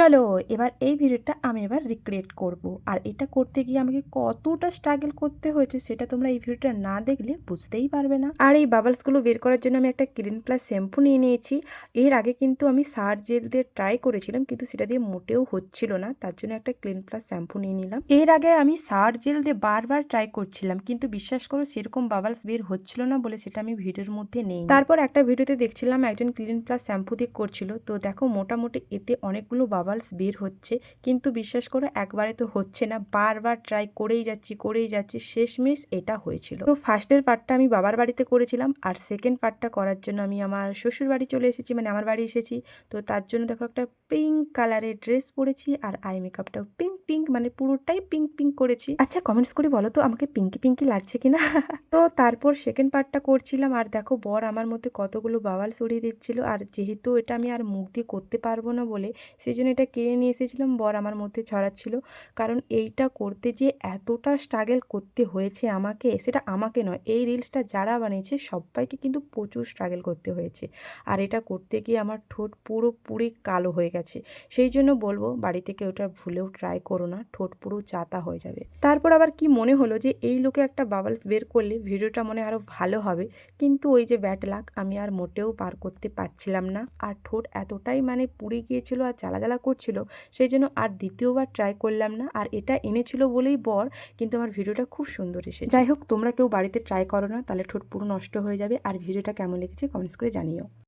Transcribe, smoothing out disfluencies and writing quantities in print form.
চলো এবার এই ভিডিওটা আমি এবার রিক্রিয়েট করব। আর এটা করতে গিয়ে আমাকে কতটা স্ট্রাগল করতে হয়েছে সেটা তোমরা এই ভিডিওটা না দেখলে বুঝতেই পারবে না। আর এই বাবলসগুলো বের করার জন্য আমি একটা ক্লিন প্লাস শ্যাম্পু নিয়ে নিয়েছি। এর আগে কিন্তু আমি সার্ফ জেল দিয়ে ট্রাই করেছিলাম, কিন্তু সেটা দিয়ে মোটেও হচ্ছিল না, তার জন্য একটা ক্লিন প্লাস শ্যাম্পু নিয়ে নিলাম। এর আগে আমি সার্ফ জেল দিয়ে বারবার ট্রাই করছিলাম, কিন্তু বিশ্বাস করো সেরকম বাবলস বের হচ্ছিল না বলে সেটা আমি ভিডিওর মধ্যে নেই। তারপর একটা ভিডিওতে দেখছিলাম একজন ক্লিন প্লাস শ্যাম্পু দিয়ে করছিল, তো দেখো মোটামুটি এতে অনেকগুলো বাবলস বের হচ্ছে, কিন্তু বিশ্বাস করো একবারে তো হচ্ছে না, বারবার ট্রাই করেই যাচ্ছি শেষমেশ এটা হয়েছিল। তো ফার্স্টের পার্টটা আমি বাবার বাড়িতে করেছিলাম, আর সেকেন্ড পার্টটা করার জন্য আমি আমার শ্বশুর বাড়ি চলে এসেছি, মানে আমার বাড়ি এসেছি। তো তার জন্য দেখো একটা পিঙ্ক কালারের ড্রেস পরেছি, আর আই মেকআপটাও পিঙ্ক পিঙ্ক, মানে পুরোটাই পিঙ্ক পিঙ্ক করেছি। আচ্ছা কমেন্টস করে বলো তো আমাকে পিঙ্কি পিঙ্কি লাগছে কিনা। তো তারপর সেকেন্ড পার্টটা করছিলাম, আর দেখো বর আমার মধ্যে কতগুলো বাওয়ালস উড়িয়ে দিচ্ছিল, আর যেহেতু এটা আমি আর মুখ দিয়ে করতে পারবো না বলে সেই জন্য এটা কিনে নিয়ে এসেছিলাম, বর আমার মধ্যে ছড়াচ্ছিল। কারণ এইটা করতে যে এতটা স্ট্রাগল করতে হয়েছে আমাকে, সেটা আমাকে নয়, এই রিলসটা যারা বানিয়েছে সবাইকে কিন্তু প্রচুর স্ট্রাগল করতে হয়েছে। আর এটা করতে গিয়ে আমার ঠোঁট পুরোপুরি কালো হয়ে গেছে। সেই জন্য বলবো বাড়ি থেকে ওটা ভুলেও ট্রাই করো না, ঠোঁট পুরো চাতা হয়ে যাবে। তারপর আবার কি মনে হলো যে এই লোকে একটা বাবলস বের করলে ভিডিওটা মনে আরও ভালো হবে, কিন্তু ওই যে ব্যাড লাক, আমি আর মোটেও পার করতে পারছিলাম না। আর ঠোঁট এতটাই মানে পুড়ে গিয়েছিল আর জ্বালা করছিল, সেই জন্য আর দ্বিতীয়বার ট্রাই করলাম না। আর এটা এনেছিল বলেই বর, কিন্তু আমার ভিডিওটা খুব সুন্দর এসেছে। যাই হোক, তোমরা কেউ বাড়িতে ট্রাই করো না, তাহলে ঠোঁট পুরো নষ্ট হয়ে যাবে। আর ভিডিওটা কেমন লেগেছে কমেন্টস করে জানিও।